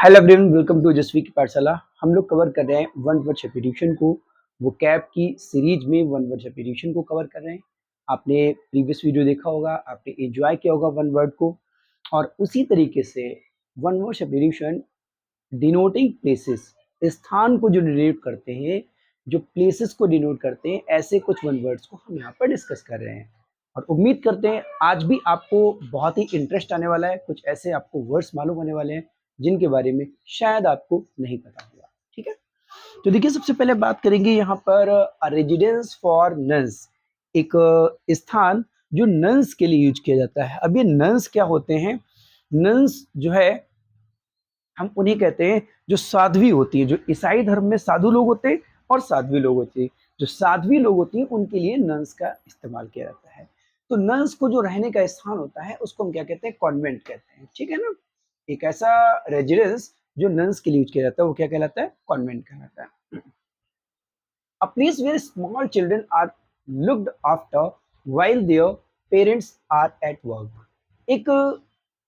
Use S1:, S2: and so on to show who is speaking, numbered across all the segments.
S1: Hello everyone, welcome to जसवी की पाठशाला। हम लोग कवर कर रहे हैं वन वर्ड सब्स्टिट्यूशन को। वो कैब की सीरीज में वन वर्ड सब्स्टिट्यूशन को कवर कर रहे हैं। आपने प्रीवियस वीडियो देखा होगा, आपने एंजॉय किया होगा वन वर्ड को। और उसी तरीके से one word substitution denoting places, स्थान को जो डिनोट करते हैं, जो प्लेसेस को डिनोट करते हैं, ऐसे कुछ वन वर्ड्स को हम यहाँ पर डिस्कस कर रहे हैं। और उम्मीद करते हैं आज भी आपको बहुत ही इंटरेस्ट आने वाला है। कुछ ऐसे आपको वर्ड्स मालूम होने वाले हैं जिनके बारे में शायद आपको नहीं पता होगा। ठीक है, तो देखिए, सबसे पहले बात करेंगे यहाँ पर रेजिडेंस फॉर नन्स, एक स्थान जो नन्स के लिए यूज किया जाता है। अब ये नन्स क्या होते हैं? नन्स जो है, हम उन्हें कहते हैं जो साध्वी होती है। जो ईसाई धर्म में साधु लोग होते हैं और साध्वी लोग होते हैं। जो साध्वी लोग होती हैं उनके लिए नन्स का इस्तेमाल किया जाता है। तो नन्स को जो रहने का स्थान होता है उसको हम क्या कहते हैं? कॉन्वेंट कहते हैं। ठीक है ना? एक ऐसा रेजिडेंस जो नन्स के लिए यूज किया जाता है वो क्या कहलाता है? कॉन्वेंट कहलाता है। A place where small children are looked after while their parents are at work. एक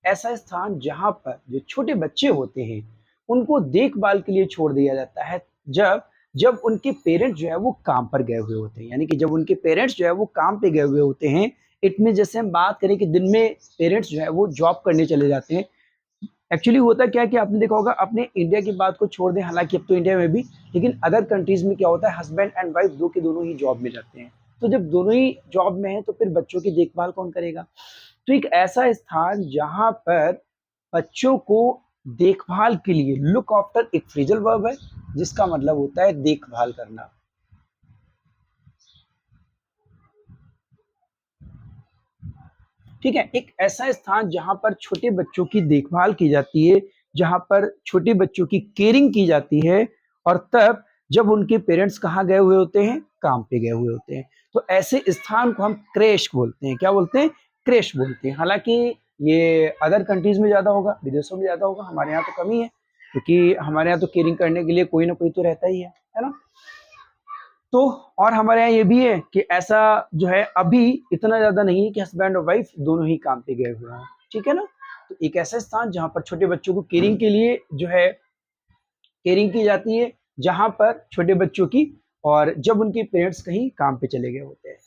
S1: ऐसा स्थान जहां पर जो छोटे बच्चे होते हैं उनको देखभाल के लिए छोड़ दिया जाता है जब जब उनके पेरेंट्स जो है वो काम पर गए हुए होते हैं। यानी कि जब उनके पेरेंट्स जो है वो काम पे गए हुए होते हैं। इट मीन, जैसे हम बात करें कि दिन में पेरेंट्स जो है वो जॉब करने चले जाते हैं। एक्चुअली होता क्या है कि आपने देखा होगा, अपने इंडिया की बात को छोड़ दें, हालांकि अब तो इंडिया में भी, लेकिन अदर कंट्रीज में क्या होता है, हस्बैंड एंड वाइफ दो के दोनों ही जॉब में जाते हैं। तो जब दोनों ही जॉब में हैं तो फिर बच्चों की देखभाल कौन करेगा? तो एक ऐसा स्थान जहां पर बच्चों को देखभाल के लिए, लुक आफ्टर एक फ्रेजल वर्ब है जिसका मतलब होता है देखभाल करना। ठीक है, एक ऐसा स्थान जहां पर छोटे बच्चों की देखभाल की जाती है, जहां पर छोटे बच्चों की केयरिंग की जाती है, और तब जब उनके पेरेंट्स कहाँ गए हुए होते हैं? काम पे गए हुए होते हैं। तो ऐसे स्थान को हम क्रेश बोलते हैं। क्या बोलते हैं? क्रेश बोलते हैं। हालांकि ये अदर कंट्रीज में ज्यादा होगा, विदेशों में ज्यादा होगा, हमारे यहाँ तो कम ही है, क्योंकि हमारे यहाँ तो केयरिंग करने के लिए कोई ना कोई तो रहता ही है ना? तो और हमारे यहाँ ये भी है कि ऐसा जो है अभी इतना ज्यादा नहीं है कि हस्बैंड और वाइफ दोनों ही काम पे गए हुए हैं। ठीक है ना? तो एक ऐसा स्थान जहां पर छोटे बच्चों को केयरिंग के लिए जो है केयरिंग की जाती है, जहां पर छोटे बच्चों की, और जब उनके पेरेंट्स कहीं काम पे चले गए होते हैं।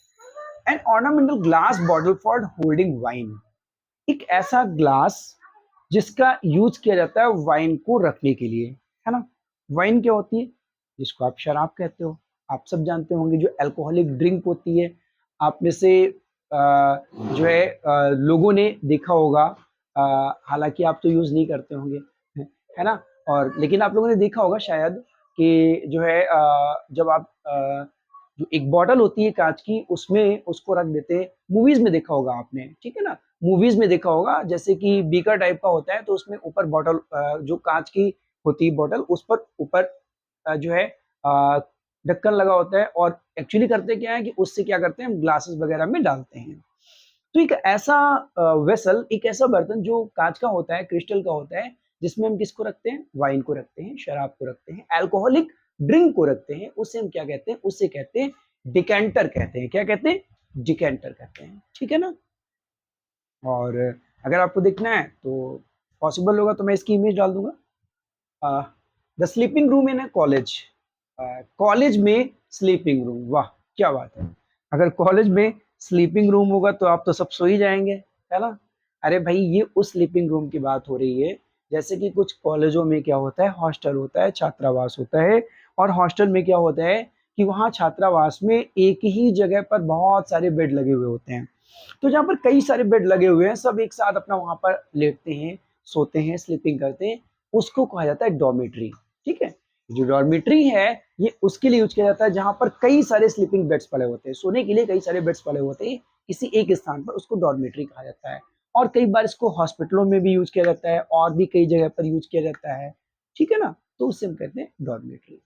S1: An ornamental glass bottle for holding wine, एक ऐसा ग्लास जिसका यूज किया जाता है वाइन को रखने के लिए, है ना? वाइन क्या होती है? जिसको आप शराब कहते हो। आप सब जानते होंगे, जो अल्कोहलिक ड्रिंक होती है। आप में से जो है लोगों ने देखा होगा, हालांकि आप तो यूज नहीं करते होंगे, है ना? और लेकिन आप लोगों ने देखा होगा शायद कि जो है जब आप जो एक बॉटल होती है कांच की, उसमें उसको रख देते हैं। मूवीज में देखा होगा आपने, ठीक है ना? मूवीज में देखा होगा, जैसे कि बीकर टाइप का होता है, तो उसमें ऊपर बॉटल, जो कांच की होती है बॉटल, उस पर ऊपर जो है ढक्कन लगा होता है। और एक्चुअली करते क्या है कि उससे क्या करते हैं, हम ग्लासेस वगैरह में डालते हैं। तो एक ऐसा वेसल, एक ऐसा बर्तन जो कांच का होता है, क्रिस्टल का होता है, जिसमें हम किसको रखते हैं? वाइन को रखते हैं, शराब को रखते हैं, अल्कोहलिक ड्रिंक को रखते हैं। उससे हम क्या कहते हैं? उससे कहते हैं डिकेंटर कहते हैं। क्या कहते हैं? डिकेंटर कहते हैं। ठीक है ना? और अगर आपको देखना है तो पॉसिबल होगा तो मैं इसकी इमेज डाल दूंगा। The sleeping room in A college, college में स्लीपिंग रूम, वाह क्या बात है! अगर कॉलेज में स्लीपिंग रूम होगा तो आप तो सब सो ही जाएंगे, है ना? अरे भाई, ये उस स्लीपिंग रूम की बात हो रही है, जैसे कि कुछ कॉलेजों में क्या होता है, हॉस्टल होता है, छात्रावास होता है। और हॉस्टल में क्या होता है कि वहाँ छात्रावास में एक ही जगह पर बहुत सारे बेड लगे हुए होते हैं। तो जहाँ पर कई सारे बेड लगे हुए हैं, सब एक साथ अपना वहाँ पर लेटते हैं, सोते हैं, स्लीपिंग करते हैं, उसको कहा जाता है डॉर्मेट्री। ठीक है? जो डॉर्मेट्री है, ये उसके लिए यूज किया जाता है जहां पर कई सारे स्लीपिंग बेड्स पड़े होते हैं, सोने के लिए कई सारे बेड्स पड़े होते हैं किसी एक स्थान पर, उसको डॉर्मेट्री कहा जाता है। और कई बार इसको हॉस्पिटलों में भी यूज किया जाता है, और भी कई जगह पर यूज किया जाता है। ठीक है ना? तो उससे हम कहते हैं डॉर्मेट्री।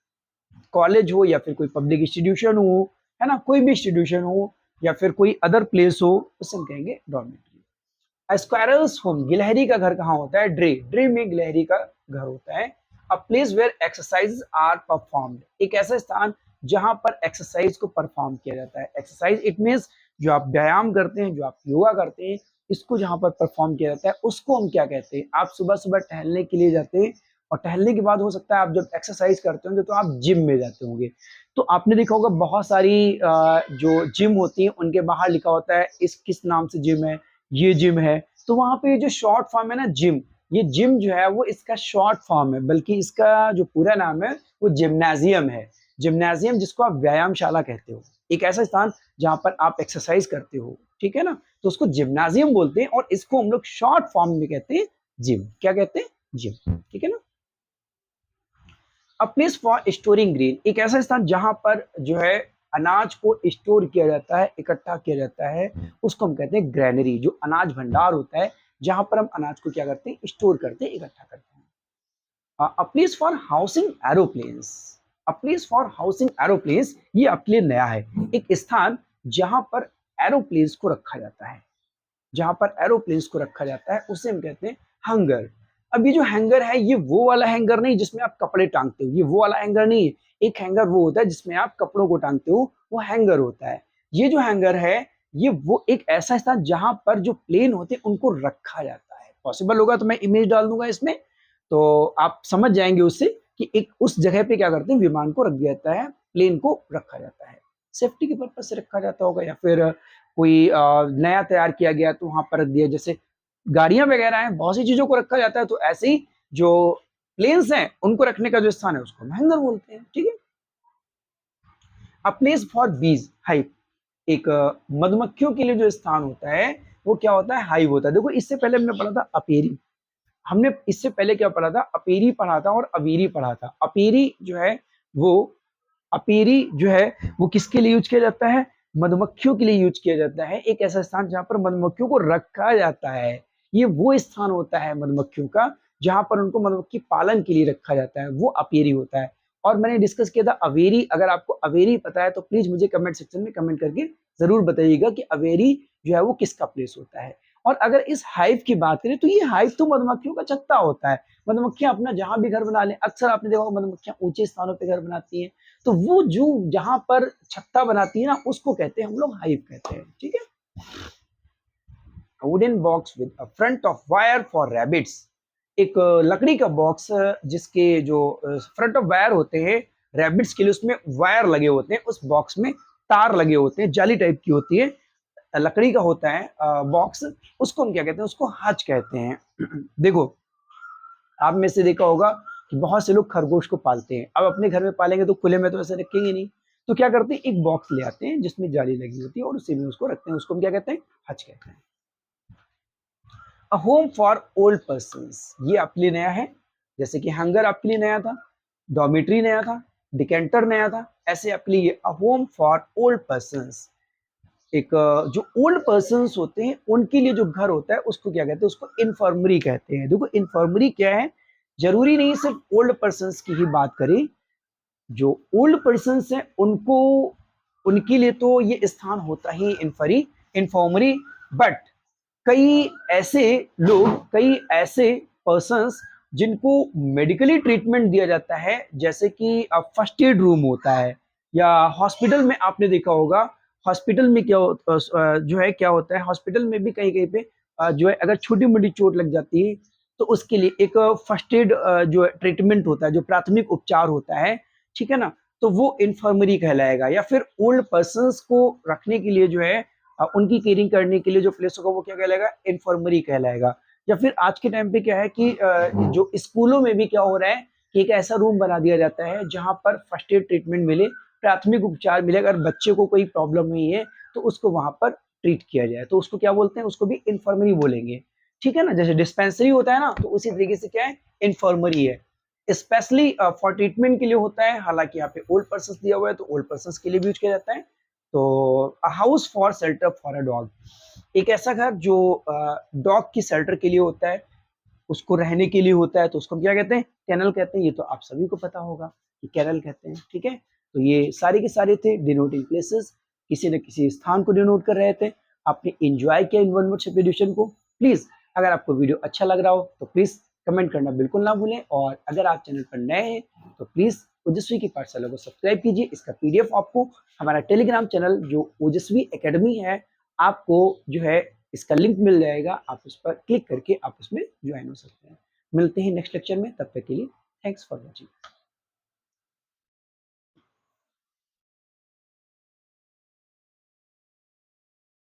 S1: कॉलेज हो या फिर कोई पब्लिक इंस्टीट्यूशन हो, है ना, कोई भी इंस्टीट्यूशन हो या फिर कोई अदर प्लेस हो, उससे हम कहेंगे डॉर्मेट्री। स्क्वायरल्स होम, गिलहरी का घर कहाँ होता है? ड्रे, ड्रे में गिलहरी का घर होता है। A place where exercise are performed, एक ऐसा स्थान जहां पर एक्सरसाइज को परफॉर्म किया जाता है। एक्सरसाइज इट मीन्स जो आप व्यायाम करते हैं, जो आप योगा करते हैं, इसको जहां पर परफॉर्म किया जाता है उसको हम क्या कहते हैं? आप सुबह सुबह टहलने के लिए जाते हैं और टहलने के बाद हो सकता है आप जब एक्सरसाइज करते होंगे तो आप जिम में जाते होंगे। तो आपने देखा होगा बहुत सारी जो जिम होती है उनके बाहर लिखा होता है इस किस नाम से जिम है, ये जिम है। तो वहाँ पे जो शॉर्ट फॉर्म है ना जिम, ये जिम जो है वो इसका शॉर्ट फॉर्म है, बल्कि इसका जो पूरा नाम है वो जिम्नाजियम है। जिम्नाजियम जिसको आप व्यायामशाला कहते हो, एक ऐसा स्थान जहाँ पर आप एक्सरसाइज करते हो, ठीक है ना? तो उसको जिम्नाजियम बोलते हैं और इसको हम लोग शॉर्ट फॉर्म में कहते हैं जिम। क्या कहते हैं? जिम, ठीक है ना? A place for storing grain, एक ऐसा स्थान जहां पर जो है अनाज को स्टोर किया जाता है, इकट्ठा किया जाता है, उसको हम कहते हैं ग्रेनरी। जो अनाज भंडार होता है जहां पर हम अनाज को क्या करते हैं, स्टोर करते हैं, इकट्ठा करते हैं। A place for housing aeroplanes, a place for housing aeroplanes, ये आपके लिए नया है। एक स्थान जहां पर एरोप्लेन्स को रखा जाता है, जहां पर एरोप्लेन्स को रखा जाता है उसे हम कहते हैं हंगर। अब ये जो हैंगर है ये वो वाला हैंगर नहीं जिसमें आप कपड़े टांगते हो, ये वो वाला हैंगर नहीं है। एक हैंगर वो होता है जिसमें आप कपड़ों को टांगते हो, वो हैंगर होता है। ये जो हैंगर है ये वो एक ऐसा स्थान जहां पर जो प्लेन होते हैं उनको रखा जाता है। पॉसिबल होगा तो मैं इमेज डाल दूंगा इसमें, तो आप समझ जाएंगे उससे कि एक उस जगह पे क्या करते हैं, विमान को रख दिया जाता है, प्लेन को रखा जाता है। सेफ्टी के पर्पज से रखा जाता होगा या फिर कोई नया तैयार किया गया तो वहां पर रख दिया। जैसे गाड़ियां वगैरह हैं, बहुत सी चीजों को रखा जाता है, तो ऐसे ही जो प्लेन्स हैं उनको रखने का जो स्थान है उसको हम हैंगर बोलते हैं, ठीक है। अ प्लेस फॉर बीज हाइव, एक मधुमक्खियों के लिए जो स्थान होता है वो क्या होता है, हाइव होता है। देखो इससे पहले हमने पढ़ा था अपेरी, हमने इससे पहले क्या पढ़ा था, अपेरी पढ़ा था और अवीरी पढ़ा था। अपेरी जो है वो, अपेरी जो है वो किसके लिए यूज किया जाता है, मधुमक्खियों के लिए यूज किया जाता है। एक ऐसा स्थान जहां पर मधुमक्खियों को रखा जाता है, ये वो स्थान होता है मधुमक्खियों का जहां पर उनको मधुमक्खी पालन के लिए रखा जाता है, वो अपेरी होता है। और मैंने डिस्कस किया था अवेरी, अगर आपको अवेरी पता है तो प्लीज मुझे कमेंट सेक्शन में कमेंट करके जरूर बताइएगा कि अवेरी जो है वो किसका प्लेस होता है। और अगर इस हाइव की बात करें तो ये हाइव तो मधुमक्खियों का छत्ता होता है। मधुमक्खियां अपना जहां भी घर बना लें, अक्सर आपने देखा होगा मधुमक्खियां ऊंचे स्थानों पर घर बनाती हैं, तो वो जो जहां पर छत्ता बनाती है ना उसको कहते हैं हम लोग हाइव कहते हैं, ठीक है। Wooden box with a front of wire for rabbits, एक लकड़ी का बॉक्स जिसके जो फ्रंट ऑफ वायर होते हैं रैबिट्स के लिए, उसमें वायर लगे होते हैं, उस बॉक्स में तार लगे होते हैं, जाली टाइप की होती है, लकड़ी का होता है बॉक्स, उसको हम क्या कहते हैं, उसको हज कहते हैं। देखो आप में से देखा होगा कि बहुत से लोग खरगोश को पालते हैं, अब अपने घर में पालेंगे तो खुले में तो ऐसे रखेंगे नहीं, तो क्या करते हैं, एक बॉक्स ले आते हैं जिसमें जाली लगी होती है और उसी में उसको रखते हैं, उसको हम क्या कहते हैं, हज कहते हैं। A home for old persons, ये आपके लिए नया है, जैसे कि हंगर आपके लिए नया था, डॉर्मेट्री नया था, डिकेंटर नया था, ऐसे आपके लिए a home for old persons, एक जो ओल्ड पर्संस होते हैं उनके लिए जो घर होता है उसको क्या कहते हैं, उसको इन्फर्मरी कहते हैं। देखो इन्फर्मरी क्या है, जरूरी नहीं सिर्फ ओल्ड पर्संस की ही बात करें, जो ओल्ड पर्संस हैं उनको, उनके लिए तो ये स्थान होता ही इन्फॉर्मरी, बट कई ऐसे लोग, कई ऐसे पर्संस जिनको मेडिकली ट्रीटमेंट दिया जाता है, जैसे कि फर्स्ट एड रूम होता है, या हॉस्पिटल में आपने देखा होगा, हॉस्पिटल में क्या जो है क्या होता है, हॉस्पिटल में भी कहीं कहीं पे जो है अगर छोटी मोटी चोट लग जाती है तो उसके लिए एक फर्स्ट एड जो ट्रीटमेंट होता है, जो प्राथमिक उपचार होता है, ठीक है ना, तो वो इन्फर्मरी कहलाएगा। या फिर ओल्ड पर्संस को रखने के लिए जो है उनकी केयरिंग करने के लिए जो प्लेस होगा वो क्या कहलाएगा, इन्फर्मरी कहलाएगा। या फिर आज के टाइम पे क्या है कि जो स्कूलों में भी क्या हो रहा है कि एक ऐसा रूम बना दिया जाता है जहां पर फर्स्ट एड ट्रीटमेंट मिले, प्राथमिक उपचार मिले, अगर बच्चे को कोई प्रॉब्लम नहीं है तो उसको वहां पर ट्रीट किया जाए, तो उसको क्या बोलते हैं, उसको भी इन्फर्मरी बोलेंगे, ठीक है ना। जैसे डिस्पेंसरी होता है ना, तो उसी तरीके से क्या है, इन्फर्मरी है, स्पेशली फॉर ट्रीटमेंट के लिए होता है। हालांकि यहाँ पे ओल्ड पर्सन दिया हुआ है तो ओल्ड पर्सन के लिए भी यूज किया जाता है। तो house for shelter for a dog, एक ऐसा घर जो डॉग की शेल्टर के लिए होता है, उसको रहने के लिए होता है, तो उसको क्या कहते हैं, कैनल कहते हैं। ये तो आप सभी को पता होगा कि कैनल कहते हैं, ठीक है। तो ये सारे के सारे थे डिनोटिंग प्लेसेस, किसी न किसी स्थान को डिनोट कर रहे थे। आपने एंजॉय किया इन 1 वर्ड सब्स्टिट्यूशन को। प्लीज अगर आपको वीडियो अच्छा लग रहा हो तो प्लीज कमेंट करना बिल्कुल ना भूलें, और अगर आप चैनल पर नए हैं तो प्लीज ओजस्वी की पाठशाला को सब्सक्राइब कीजिए। इसका पीडीएफ आपको हमारा टेलीग्राम चैनल जो ओजस्वी एकेडमी है, आपको जो है इसका लिंक मिल जाएगा, आप उस पर क्लिक करके आप उसमें ज्वाइन हो सकते हैं। मिलते हैं नेक्स्ट लेक्चर में, तब तक के लिए थैंक्स फॉर वॉचिंग।